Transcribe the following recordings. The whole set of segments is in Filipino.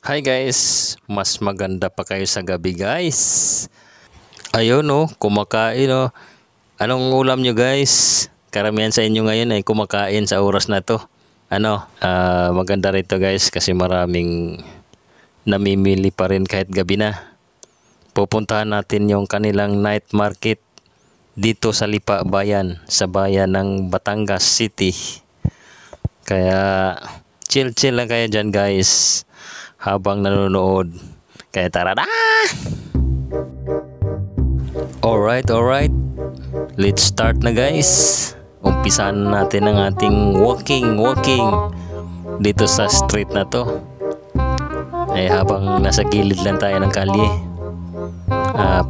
Hi guys, mas maganda pa kayo sa gabi guys. Ayun kumakain Anong ulam nyo guys? Karamihan sa inyo ngayon ay kumakain sa oras na to. Maganda rito guys kasi maraming namimili pa rin kahit gabi na. Pupuntahan natin yung kanilang night market dito sa Lipa Bayan, sa bayan ng Batangas City. Kaya chill lang kayo dyan guys habang nanonood. Kaya tara na! Alright. Let's start na guys. Umpisan natin ang ating walking dito sa street na to. Habang nasa gilid lang tayo ng kalye,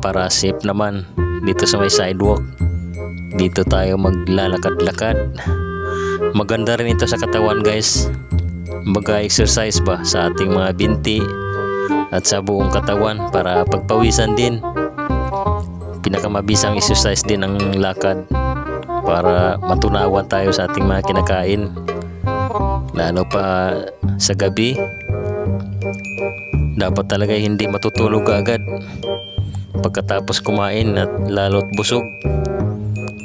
para safe naman dito sa may sidewalk. Dito tayo maglalakad-lakad. Maganda rin ito sa katawan guys. Mag-exercise ba sa ating mga binti at sa buong katawan para pagpawisan din. Pinakamabisang exercise din ang lakad para matunawan tayo sa ating mga kinakain, lalo pa sa gabi. Dapat talaga hindi matutulog agad pagkatapos kumain at lalo't busog.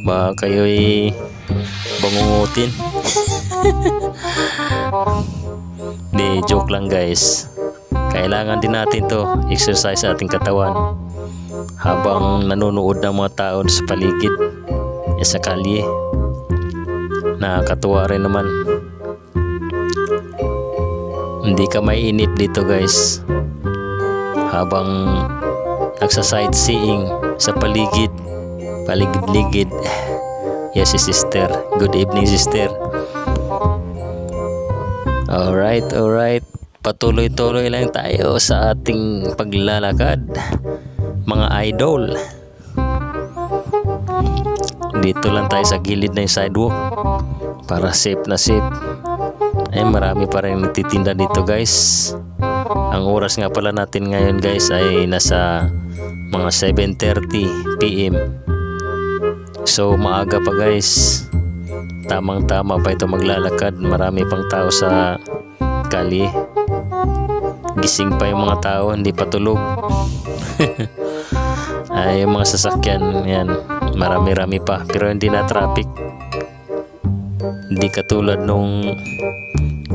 Baka kayo'y bangungutin. Di, joke lang guys. Kailangan din natin to exercise sa ating katawan habang nanonood ng mga tao sa paligid, sa kalye. Nakakatuwa rin naman. Hindi ka may inip dito guys habang nagsa-sightseeing sa paligid-ligid. Yes, si sister. Good evening sister. Alright. Patuloy-tuloy lang tayo sa ating paglalakad, mga idol. Dito lang tayo sa gilid ng sidewalk para safe na safe. Marami pa rin nagtitinda dito guys. Ang oras nga pala natin ngayon guys ay nasa mga 7:30 PM. So maaga pa guys. Tamang-tama pa ito maglalakad. Marami pang tao sa kalye. Gising pa yung mga tao, hindi pa tulog. Yung mga sasakyan yan, marami pa pero hindi na traffic. Hindi katulad nung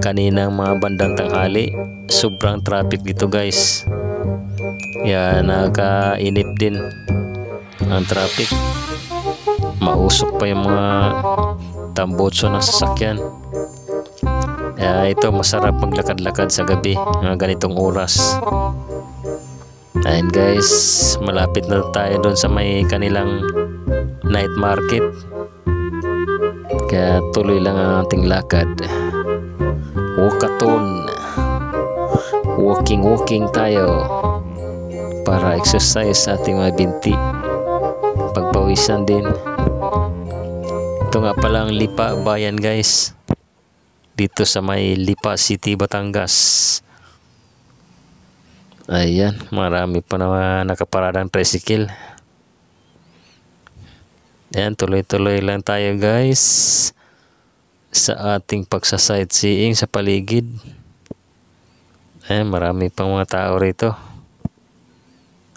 kaninang mga bandang tanghali. Sobrang traffic dito guys. Nakakainip din ang traffic. Mausok pa yung mga tambotso ng sasakyan. Ito masarap maglakad-lakad sa gabi, mga ganitong oras. Ayun guys, malapit na tayo doon sa may kanilang night market. Kaya tuloy lang ang ating lakad. Walking tayo para exercise sa ating mga binti, pagpawisan din. Ito nga pala ang Lipa Bayan guys, dito sa may Lipa City, Batangas. Ayan, marami pa na nakaparadang tricycle. Ayan, tuloy-tuloy lang tayo guys sa ating pagsa-sightseeing sa paligid. Ayan, marami pang mga tao rito.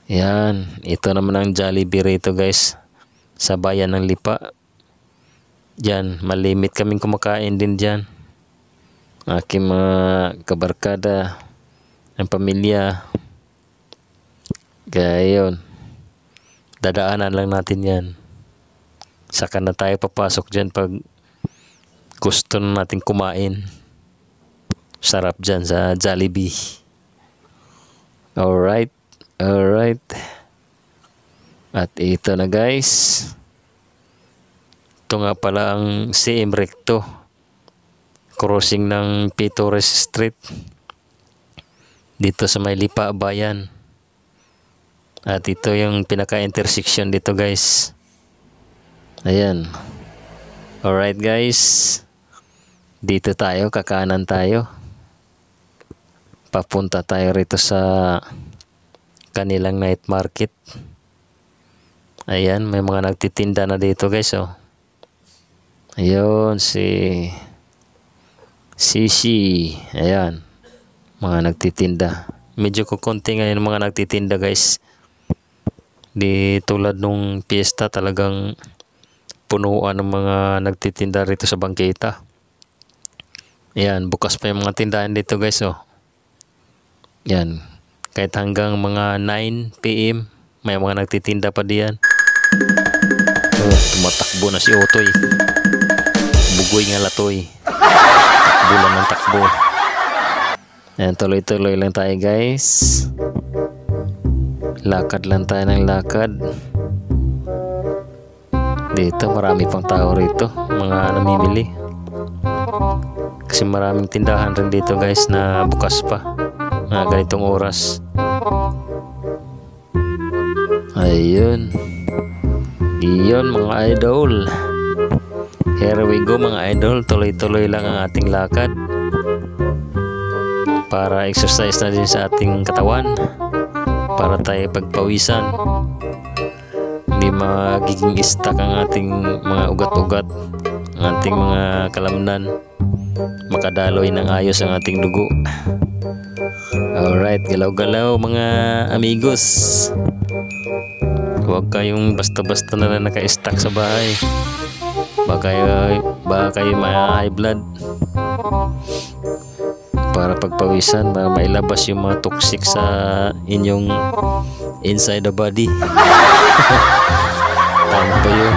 Ayan, ito naman ang Jollibee rito guys, sa bayan ng Lipa. Diyan, malimit kaming kumakain din diyan. Aking mga kabarkada, ang pamilya. Kaya yun, dadaanan lang natin yan. Saka na tayo papasok dyan pag gusto na natin kumain. Sarap dyan sa Jollibee. Alright. At ito na guys. Ito nga pala ang CM Recto, crossing ng Pitores Street dito sa may Lipa Bayan. At ito yung pinaka-intersection dito guys. Ayan. Alright guys, dito tayo, kakanan tayo. Papunta tayo rito sa kanilang night market. Ayan, may mga nagtitinda na dito guys Ayun, si Sisi. Ayan. mga nagtitinda. Medyo kukunti ngayon mga nagtitinda guys. Di tulad nung piyesta, talagang punuan ng mga nagtitinda rito sa bangketa. Yan, bukas pa yung mga tindahan dito guys, oh. Yan, kahit hanggang mga 9 PM may mga nagtitinda pa diyan. Oh, tumatakbo na si Otoy. Bugoy nga latoy. Takbo lang ng takbo. Yan, tuloy-tuloy lang tayo guys. Lakad lang tayo ng lakad. Dito marami pang tao rito, mga namimili. Kasi maraming tindahan rin dito guys na bukas pa, mga ganitong oras. Ayun. Iyon mga idol. Here we go mga idol. Tuloy-tuloy lang ang ating lakad para exercise na din sa ating katawan, para tayo pagpawisan, hindi magiging stuck ang ating mga ugat-ugat, ang ating mga kalamnan, makadaloy ng ayos ang ating dugo. Alright, galaw-galaw mga amigos. Huwag kayong basta-basta na lang naka-stuck sa bahay. Baka kayo ma-high blood. Para pagpawisan, para mailabas yung mga toxic sa inyong inside the body. Tama ba yun?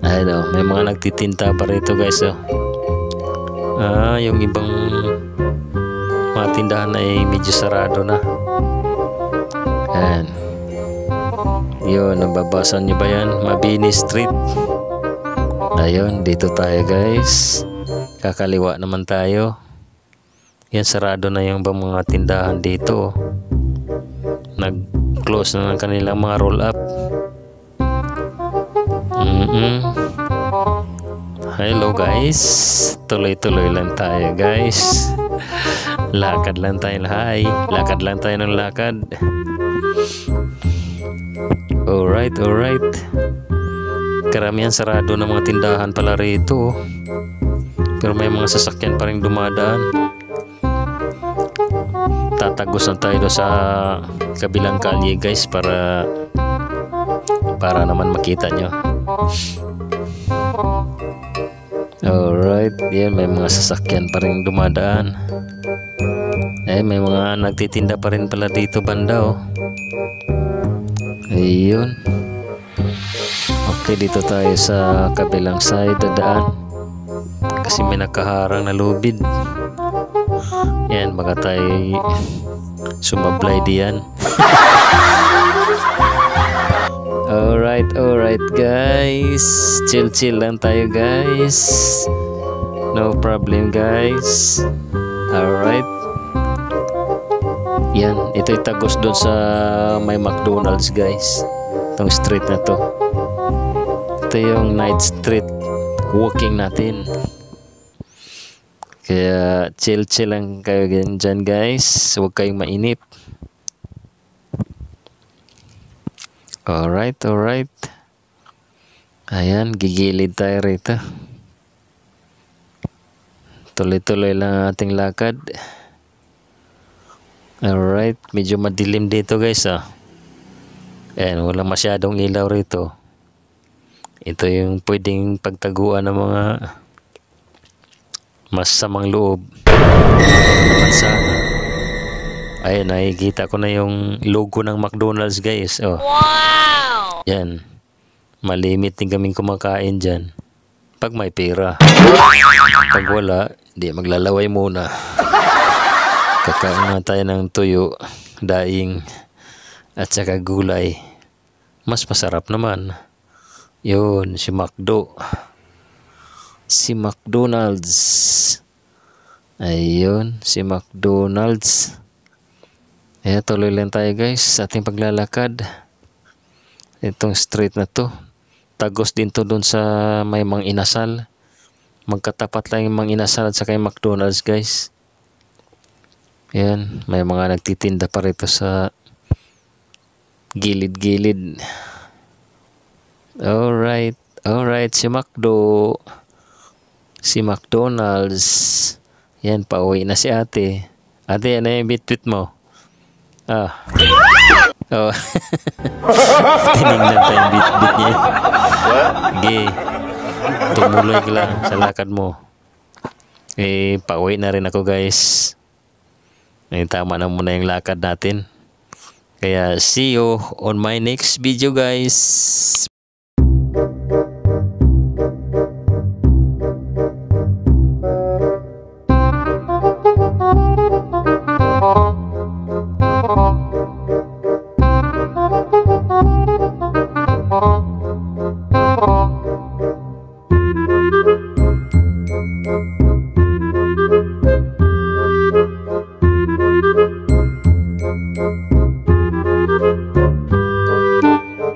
Ayun, may mga nagtitinta pa rito guys, oh. Yung ibang mga tindahan ay medyo sarado na. Ayan. Yun, nababasa nyo ba yan? Mabini Street. Ayun, dito tayo guys. Kakaliwa naman tayo. Yan, sarado na yung mga tindahan dito. Nag-close na ng kanilang mga roll-up. Hello guys. Tuloy-tuloy lang tayo guys. Lakad lang tayo. Hi. Lakad lang tayo ng lakad. Alright, alright. Karamihan sarado ng mga tindahan pala rito. Pero may mga sasakyan pa rin dumadaan. Tatagos na tayo sa kabilang kalye guys para naman makita nyo. Alright, yan, may mga sasakyan pa rin dumadaan. May mga nagtitinda pa rin pala dito banda, oh. Ayun. Okay, dito tayo sa kabilang side dadaan. Kasi may nakaharang na lubid. Yan, baka tayo sumablay diyan. Alright guys. Chill lang tayo guys. No problem guys. Alright. Yan, ito'y tagos doon sa may McDonald's guys. Itong street na to. Ito yung night street walking natin. Kaya chill lang kayo dyan guys. Huwag kayong mainip. Alright. Ayan, gigilid tayo rito. Tuloy-tuloy lang ang ating lakad. Alright, medyo madilim dito guys, ah. Ayan, wala masyadong ilaw rito. Ito yung pwedeng pagtaguan ng mga masamang loob. Naman sana. Ayan, nakikita ko na yung logo ng McDonald's guys, oh. Wow! Yan, malimit din kaming kumakain dyan pag may pera. Pag wala, di maglalaway muna. Kakain na tayo ng tuyo, daing, at saka gulay. Mas masarap naman. Yun, si McDo. Si McDonald's. Ayun, si McDonald's. Ayan, tuloy lang tayo guys sa ating paglalakad. Itong street na to, tagos din to dun sa may Mang Inasal. Magkatapat lang yung Mang Inasal at saka yung McDonald's guys. Ayan, may mga nagtitinda pa rito sa gilid-gilid. Alright, si McDo. Si McDonald's. Yan, pauwi na si ate. Ate, ano yung bit-bit mo? Ah. Oh. Tinignan pa yung bit-bit niya. Sige. Tumuloy ka lang sa lakad mo. Pauwi na rin ako guys. Tama na muna yung lakad natin. Kaya see you on my next video guys.